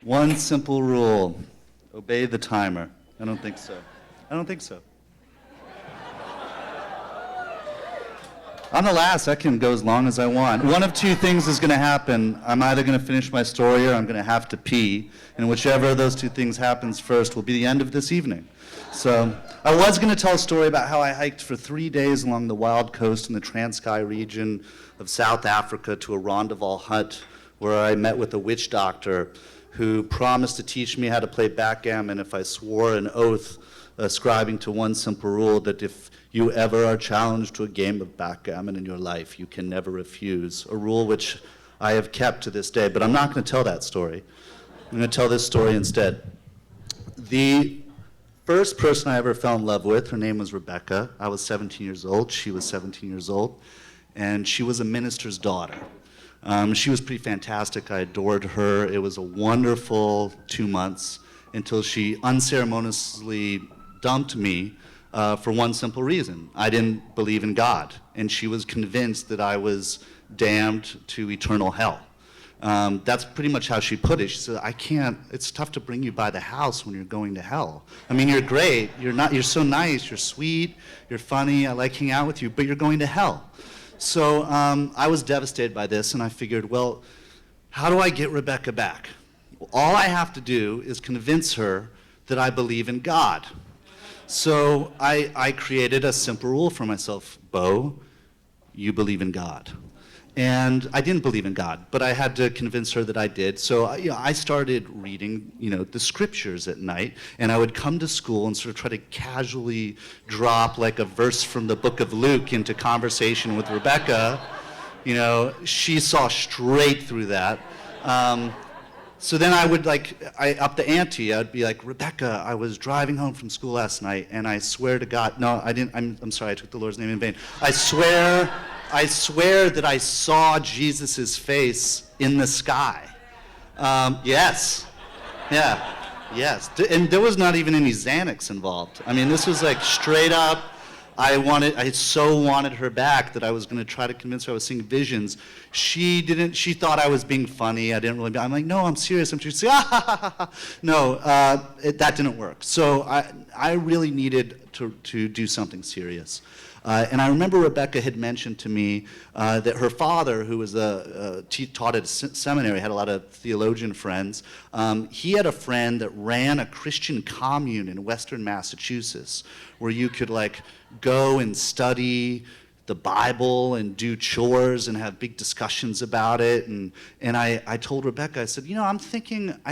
One simple rule, obey the timer. I don't think so. I don't think so. I'm the last. I can go as long as I want. One of two things is going to happen. I'm either going to finish my story or I'm going to have to pee. And whichever of those two things happens first will be the end of this evening. So I was going to tell a story about how I hiked for 3 days along the wild coast in the Transkei region of South Africa to a Rondeval hut where I met with a witch doctor who promised to teach me how to play backgammon if I swore an oath ascribing to one simple rule, that if you ever are challenged to a game of backgammon in your life, you can never refuse, a rule which I have kept to this day. But I'm not going to tell that story. I'm going to tell this story instead. The first person I ever fell in love with, her name was Rebecca. I was 17 years old. She was 17 years old. And she was a minister's daughter. She was pretty fantastic. I adored her. It was a wonderful 2 months until she unceremoniously dumped me for one simple reason. I didn't believe in God, and she was convinced that I was damned to eternal hell. That's pretty much how she put it. She said, it's tough to bring you by the house when you're going to hell. I mean, you're great, you're so nice, you're sweet, you're funny, I like hanging out with you, but you're going to hell. So I was devastated by this, and I figured, well, how do I get Rebecca back? Well, all I have to do is convince her that I believe in God. So I created a simple rule for myself. Beau, you believe in God. And I didn't believe in God, but I had to convince her that I did. So I started reading the scriptures at night, and I would come to school and sort of try to casually drop like a verse from the book of Luke into conversation with Rebecca. She saw straight through that. So then I would up the ante. I'd be like, Rebecca, I was driving home from school last night, and I swear to God, no, I didn't, I'm sorry, I took the Lord's name in vain. I swear that I saw Jesus' face in the sky. Yes. Yeah. Yes. And there was not even any Xanax involved. I mean, this was like straight up. I so wanted her back that I was going to try to convince her I was seeing visions. She thought I was being funny. I'm like, no, I'm serious. No, that didn't work. So I really needed to do something serious. And I remember Rebecca had mentioned to me that her father, who was taught at a seminary, had a lot of theologian friends. He had a friend that ran a Christian commune in Western Massachusetts, where you could go and study the Bible and do chores and have big discussions about it. And I told Rebecca, I said, I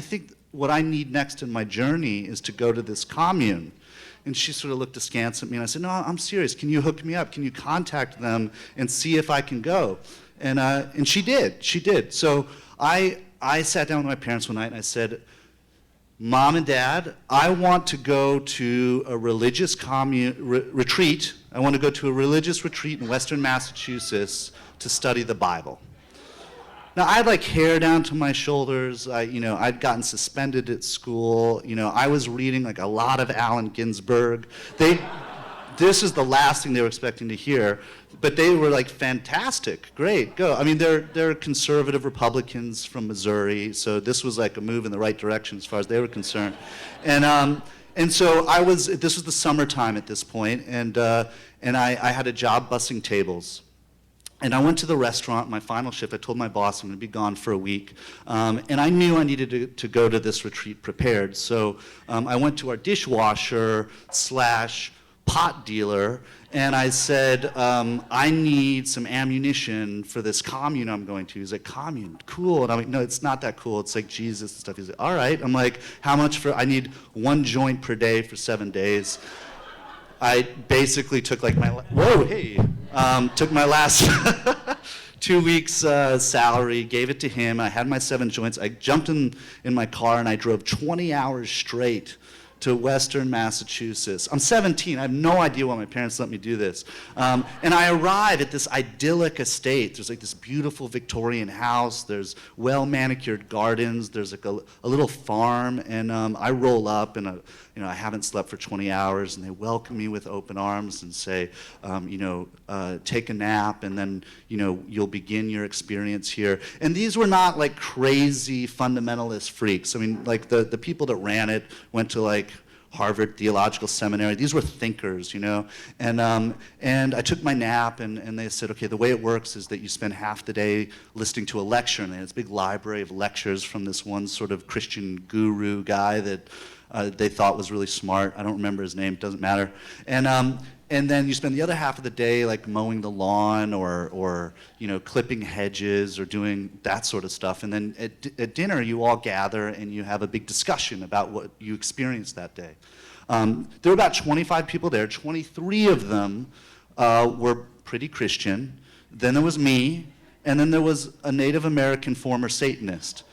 think what I need next in my journey is to go to this commune. And she sort of looked askance at me, and I said, no, I'm serious. Can you hook me up? Can you contact them and see if I can go? And she did. She did. So I sat down with my parents one night, and I said, Mom and Dad, I want to go to a religious retreat. I want to go to a religious retreat in Western Massachusetts to study the Bible. Now, I had hair down to my shoulders. I'd gotten suspended at school. I was reading a lot of Allen Ginsberg. This is the last thing they were expecting to hear, but they were fantastic, great, go. I mean, they're conservative Republicans from Missouri, so this was a move in the right direction as far as they were concerned. And so this was the summertime at this point, and I had a job bussing tables. And I went to the restaurant, my final shift. I told my boss I'm going to be gone for a week. And I knew I needed to go to this retreat prepared. So I went to our dishwasher / pot dealer, and I said, I need some ammunition for this commune I'm going to. He's like, commune, cool. And I'm like, no, it's not that cool. It's like Jesus and stuff. He's like, all right. I'm like, how much I need 1 joint per day for 7 days. I basically took took my last 2 weeks salary, gave it to him. I had my 7 joints. I jumped in my car and I drove 20 hours straight to Western Massachusetts. I'm 17. I have no idea why my parents let me do this. And I arrive at this idyllic estate. There's like this beautiful Victorian house. There's well-manicured gardens. There's like a little farm. And I roll up, and I haven't slept for 20 hours, and they welcome me with open arms and say, take a nap, and then, you'll begin your experience here. And these were not like crazy fundamentalist freaks. I mean, like the people that ran it went to like Harvard Theological Seminary. These were thinkers, And I took my nap, and they said, okay, the way it works is that you spend half the day listening to a lecture, and they had this big library of lectures from this one sort of Christian guru guy that they thought was really smart. I don't remember his name, doesn't matter. And then you spend the other half of the day like mowing the lawn or clipping hedges or doing that sort of stuff. And then at dinner you all gather and you have a big discussion about what you experienced that day. There were about 25 people there. 23 of them were pretty Christian. Then there was me, and then there was a Native American former Satanist.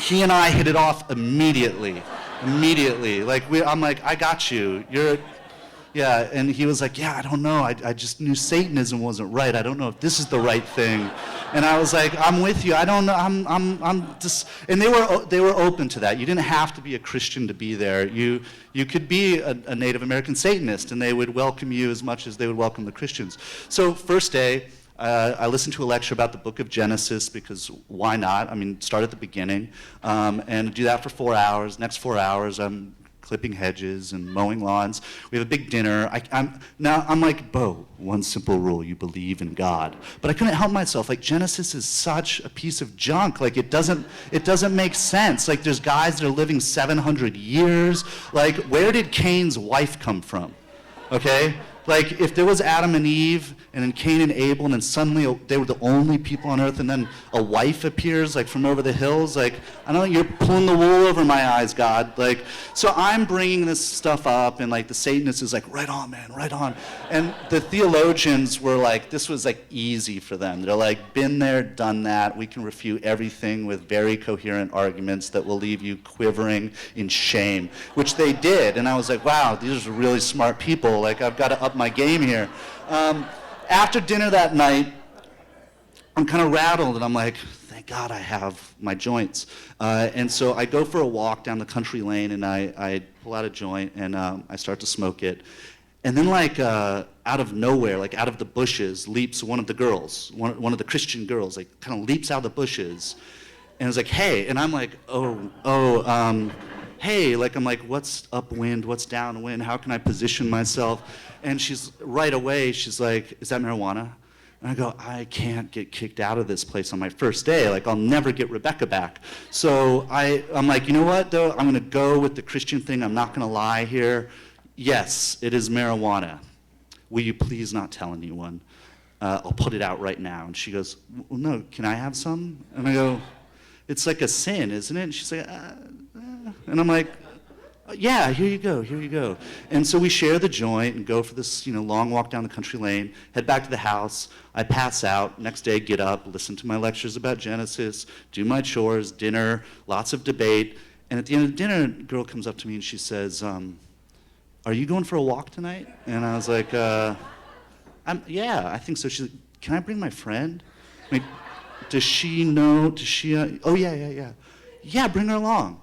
He and I hit it off immediately. Like I'm like, I got you. Yeah, and he was like, yeah, I don't know. I just knew Satanism wasn't right. I don't know if this is the right thing. And I was like, I'm with you. I don't know. I'm just. And they were open to that. You didn't have to be a Christian to be there. You could be a Native American Satanist, and they would welcome you as much as they would welcome the Christians. So first day, I listened to a lecture about the book of Genesis, because why not? I mean, start at the beginning, and do that for 4 hours. Next 4 hours, I'm clipping hedges and mowing lawns. We have a big dinner. I'm like, Beau, one simple rule: you believe in God. But I couldn't help myself. Like, Genesis is such a piece of junk. Like, it doesn't make sense. Like, there's guys that are living 700 years. Like, where did Cain's wife come from? Okay? Like, if there was Adam and Eve, and then Cain and Abel, and then suddenly they were the only people on earth, and then a wife appears, like, from over the hills, like, I don't know, you're pulling the wool over my eyes, God. Like, so I'm bringing this stuff up, and, like, the Satanist is like, right on, man, right on. And the theologians were like, this was, like, easy for them. They're like, been there, done that. We can refute everything with very coherent arguments that will leave you quivering in shame, which they did. And I was like, wow, these are really smart people. Like, I've got to up my game here. After dinner that night, I'm kind of rattled, and I'm like, thank God I have my joints. And so I go for a walk down the country lane, and I pull out a joint, and I start to smoke it. And then, like, out of nowhere, like out of the bushes, leaps one of the girls, one of the Christian girls, like, kind of leaps out of the bushes, and is like, hey. And I'm like, hey, like, I'm like, what's upwind, what's downwind, how can I position myself? And she's right away, she's like, is that marijuana? And I go, I can't get kicked out of this place on my first day. Like, I'll never get Rebecca back. So I'm like, you know what, though? I'm going to go with the Christian thing. I'm not going to lie here. Yes, it is marijuana. Will you please not tell anyone? I'll put it out right now. And she goes, well, no, can I have some? And I go, it's like a sin, isn't it? And she's like, and I'm like, yeah, here you go. And so we share the joint and go for this, long walk down the country lane, head back to the house. I pass out. Next day, get up, listen to my lectures about Genesis, do my chores, dinner, lots of debate. And at the end of the dinner, a girl comes up to me and she says, are you going for a walk tonight? And I was like, yeah, I think so. She's like, can I bring my friend? I mean, does she know? Oh, yeah. Yeah, bring her along.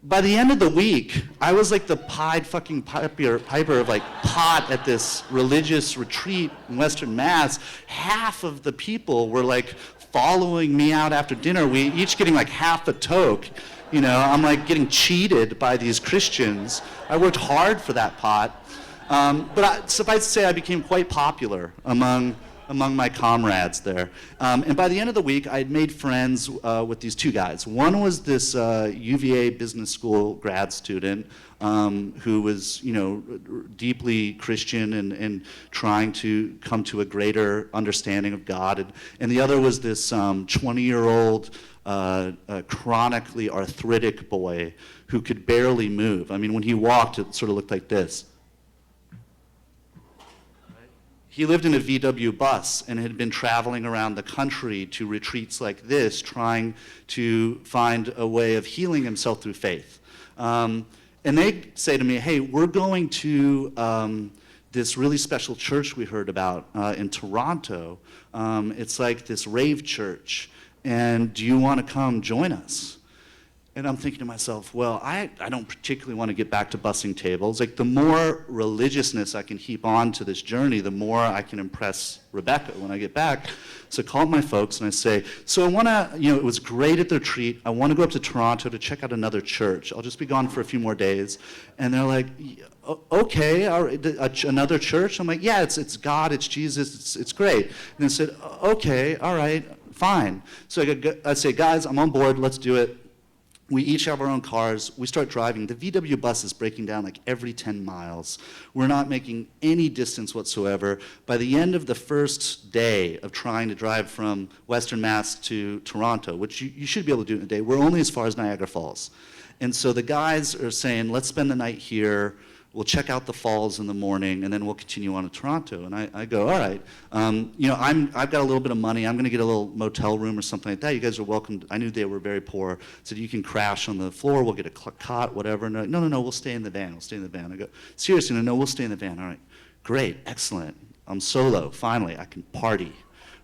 By the end of the week, I was like the Pied fucking Piper of like pot at this religious retreat in Western Mass. Half of the people were like following me out after dinner. We each getting like half a toke. I'm like getting cheated by these Christians. I worked hard for that pot. But suffice to say, I became quite popular among my comrades there. And by the end of the week, I had made friends with these two guys. One was this UVA business school grad student who was, deeply Christian and trying to come to a greater understanding of God. And the other was this 20-year-old chronically arthritic boy who could barely move. I mean, when he walked, it sort of looked like this. He lived in a VW bus and had been traveling around the country to retreats like this, trying to find a way of healing himself through faith. And they say to me, hey, we're going to this really special church we heard about in Toronto. It's like this rave church, and do you want to come join us? And I'm thinking to myself, well, I don't particularly want to get back to bussing tables. Like, the more religiousness I can heap on to this journey, the more I can impress Rebecca when I get back. So I call up my folks and I say, so I want to, it was great at the retreat. I want to go up to Toronto to check out another church. I'll just be gone for a few more days. And they're like, okay, all right, another church? I'm like, yeah, it's God, it's Jesus, it's great. And they said, okay, all right, fine. So I say, guys, I'm on board, let's do it. We each have our own cars. We start driving. The VW bus is breaking down like every 10 miles. We're not making any distance whatsoever. By the end of the first day of trying to drive from Western Mass to Toronto, which you should be able to do in a day, we're only as far as Niagara Falls. And so the guys are saying, let's spend the night here. We'll check out the falls in the morning, and then we'll continue on to Toronto. And I go, all right, I've got a little bit of money. I'm going to get a little motel room or something like that. You guys are welcome. I knew they were very poor. Said, you can crash on the floor. We'll get a cot, whatever. And they're like, no, we'll stay in the van. We'll stay in the van. I go, seriously, no, we'll stay in the van. All right, great, excellent. I'm solo. Finally, I can party.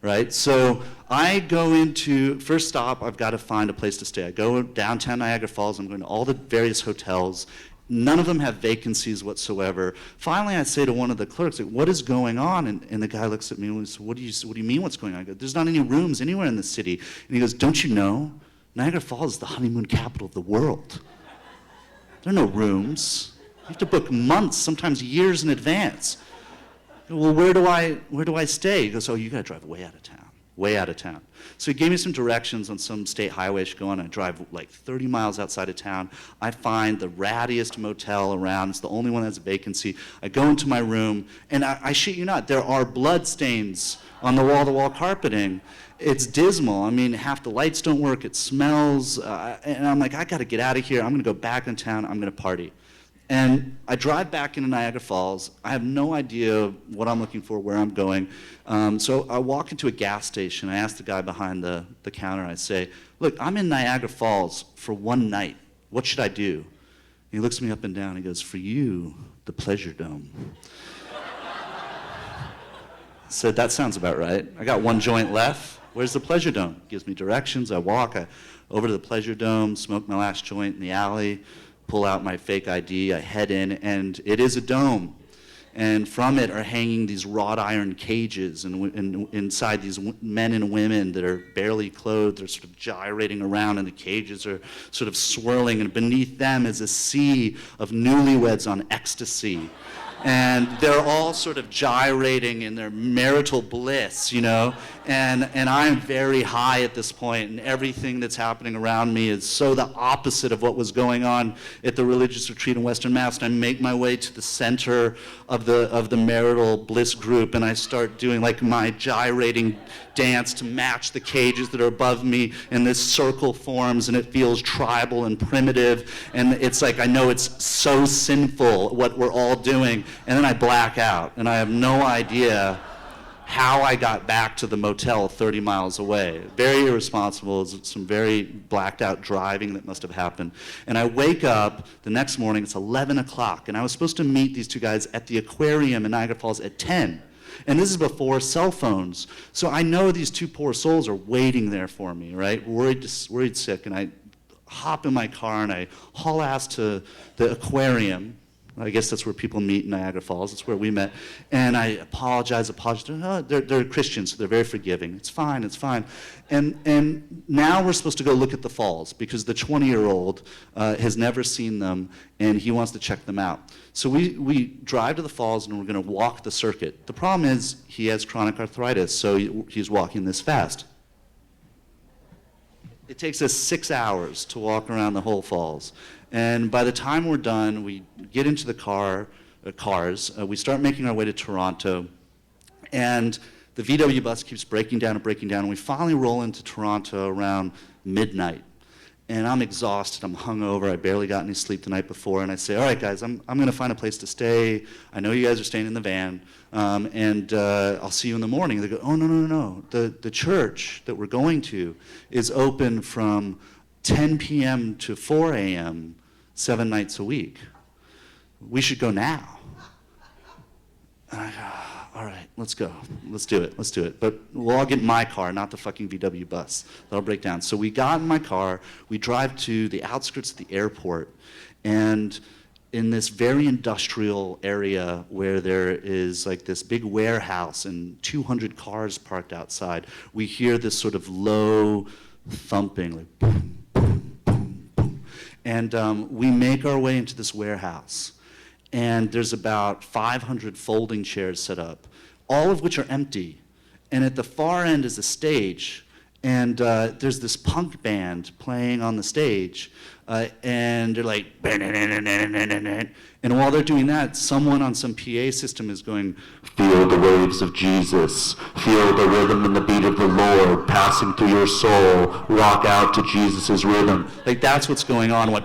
Right? So I go into, first stop, I've got to find a place to stay. I go downtown Niagara Falls. I'm going to all the various hotels. None of them have vacancies whatsoever. Finally, I say to one of the clerks, like, what is going on? And the guy looks at me and says, what do you mean what's going on? I go, there's not any rooms anywhere in the city. And he goes, don't you know? Niagara Falls is the honeymoon capital of the world. There are no rooms. You have to book months, sometimes years in advance. I go, well, where do I stay? He goes, oh, you got to drive way out of town. Way out of town. So he gave me some directions on some state highway I should go on. I drive like 30 miles outside of town. I find the rattiest motel around. It's the only one that has a vacancy. I go into my room, and I shit you not, there are blood stains on the wall-to-wall carpeting. It's dismal. I mean, half the lights don't work. It smells. And I'm like, I got to get out of here. I'm going to go back in town. I'm going to party. And I drive back into Niagara Falls. I have no idea what I'm looking for, where I'm going. So I walk into a gas station. I ask the guy behind the counter, I say, look, I'm in Niagara Falls for one night. What should I do? And he looks me up and down. He goes, for you, the Pleasure Dome. I said, that sounds about right. I got one joint left. Where's the Pleasure Dome? Gives me directions. I walk over to the Pleasure Dome, smoke my last joint in the alley, pull out my fake ID, I head in, and it is a dome. And from it are hanging these wrought iron cages, and inside these men and women that are barely clothed, they're sort of gyrating around, and the cages are sort of swirling, and beneath them is a sea of newlyweds on ecstasy. And they're all sort of gyrating in their marital bliss, and I'm very high at this point, and everything that's happening around me is so the opposite of what was going on at the religious retreat in Western Mass. And I make my way to the center of the marital bliss group, and I start doing like my gyrating dance to match the cages that are above me, and this circle forms, and it feels tribal and primitive, and it's like I know it's so sinful what we're all doing, and then I black out, and I have no idea how I got back to the motel 30 miles away. Very irresponsible, some very blacked out driving that must have happened. And I wake up the next morning, it's 11 o'clock, and I was supposed to meet these two guys at the aquarium in Niagara Falls at 10. And this is before cell phones. So I know these two poor souls are waiting there for me, right? Worried sick, and I hop in my car and I haul ass to the aquarium. I guess that's where people meet in Niagara Falls. That's where we met. And I apologize. Oh, they're Christians, so they're very forgiving. It's fine. And now we're supposed to go look at the falls because the 20-year-old has never seen them, and he wants to check them out. So we drive to the falls, and we're going to walk the circuit. The problem is he has chronic arthritis, so he's walking this fast. It takes us 6 hours to walk around the whole falls. And by the time we're done, we get into the cars, we start making our way to Toronto, and the VW bus keeps breaking down, and we finally roll into Toronto around midnight. And I'm exhausted, I'm hungover, I barely got any sleep the night before, and I say, all right guys, I'm gonna find a place to stay. I know you guys are staying in the van, and I'll see you in the morning. They go, oh, no. The church that we're going to is open from 10 p.m. to 4 a.m. 7 nights a week. We should go now. And I go, all right, let's go. Let's do it. But we'll all get in my car, not the fucking VW bus. That'll break down. So we got in my car, we drive to the outskirts of the airport, and in this very industrial area where there is like this big warehouse and 200 cars parked outside, we hear this sort of low thumping, like boom, boom, boom, boom. And we make our way into this warehouse. And there's about 500 folding chairs set up, all of which are empty. And at the far end is a stage, and there's this punk band playing on the stage, and they're like, and while they're doing that, someone on some PA system is going, feel the waves of Jesus, feel the rhythm and the beat of the Lord passing through your soul, rock out to Jesus' rhythm. Like, that's what's going on. And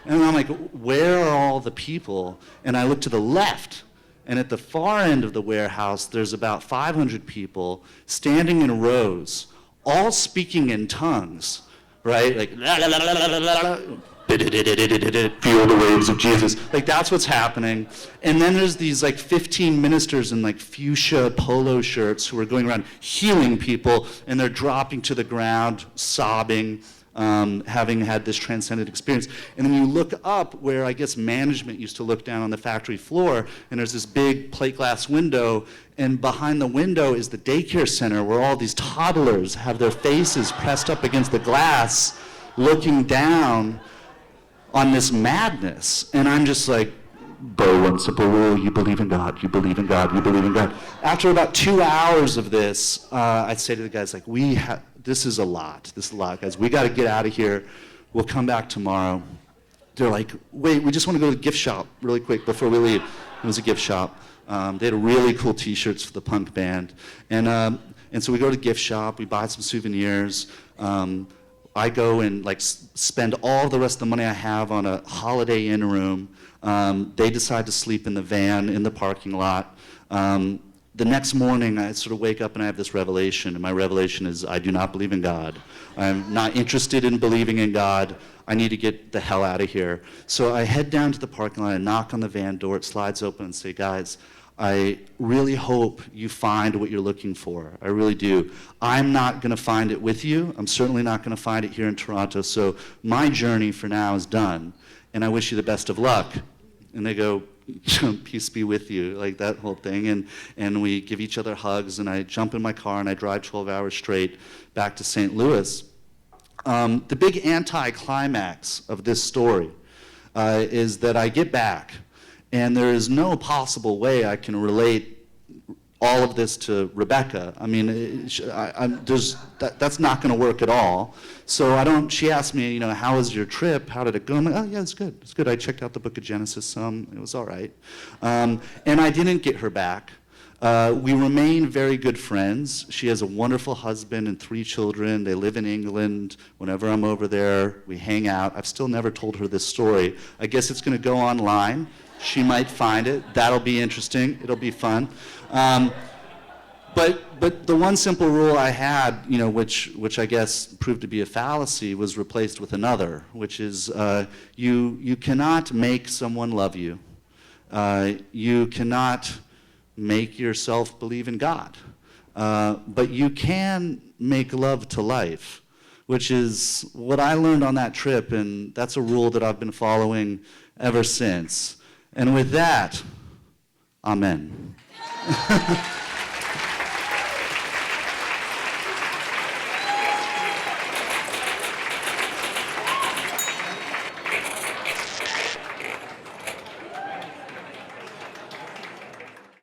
I'm like, where are all the people? And I look to the left, and at the far end of the warehouse, there's about 500 people standing in rows, all speaking in tongues, right? Like, la, la, la, la, la, la, la. Feel the waves of Jesus. Like, that's what's happening. And then there's these like 15 ministers in like fuchsia polo shirts who are going around healing people, and they're dropping to the ground, sobbing, having had this transcendent experience. And then you look up where I guess management used to look down on the factory floor, and there's this big plate glass window, and behind the window is the daycare center where all these toddlers have their faces pressed up against the glass, looking down on this madness. And I'm just like, Beau, one simple rule, you believe in God, you believe in God, you believe in God. After about 2 hours of this, I'd say to the guys, like, this is a lot, guys. We got to get out of here. We'll come back tomorrow. They're like, wait, we just want to go to the gift shop really quick before we leave. It was a gift shop. They had really cool T-shirts for the punk band. And so we go to the gift shop. We buy some souvenirs. I go and like spend all the rest of the money I have on a Holiday Inn room. They decide to sleep in the van in the parking lot. The next morning, I sort of wake up and I have this revelation, and my revelation is I do not believe in God. I'm not interested in believing in God. I need to get the hell out of here. So I head down to the parking lot and knock on the van door. It slides open and say, guys, I really hope you find what you're looking for. I really do. I'm not going to find it with you. I'm certainly not going to find it here in Toronto. So my journey for now is done, and I wish you the best of luck. And they go, peace be with you, like that whole thing. And we give each other hugs, and I jump in my car and I drive 12 hours straight back to St. Louis. The big anti-climax of this story is that I get back, and there is no possible way I can relate all of this to Rebecca. I mean, that's not going to work at all. So she asked me, how was your trip? How did it go? I'm like, oh yeah, it's good. It's good. I checked out the book of Genesis some. It was all right. And I didn't get her back. We remain very good friends. She has a wonderful husband and 3 children. They live in England. Whenever I'm over there, we hang out. I've still never told her this story. I guess it's going to go online. She might find it. That'll be interesting. It'll be fun. But the one simple rule I had, which I guess proved to be a fallacy, was replaced with another, which is you cannot make someone love you. You cannot make yourself believe in God. But you can make love to life, which is what I learned on that trip, and that's a rule that I've been following ever since. And with that, amen.